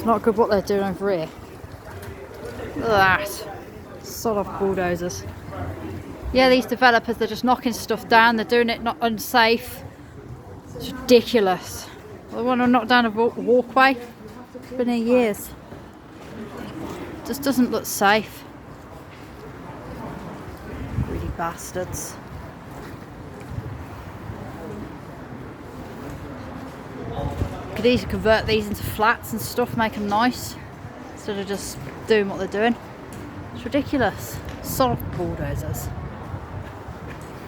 not good what they're doing over here. Look at that. Sod off bulldozers. Yeah, these developers, they're just knocking stuff down. They're doing it not unsafe. It's ridiculous. They want to knock down a walkway. It's been here years. Just doesn't look safe. Greedy bastards. Could easily convert these into flats and stuff, make them nice, instead of just doing what they're doing. It's ridiculous. Sod bulldozers.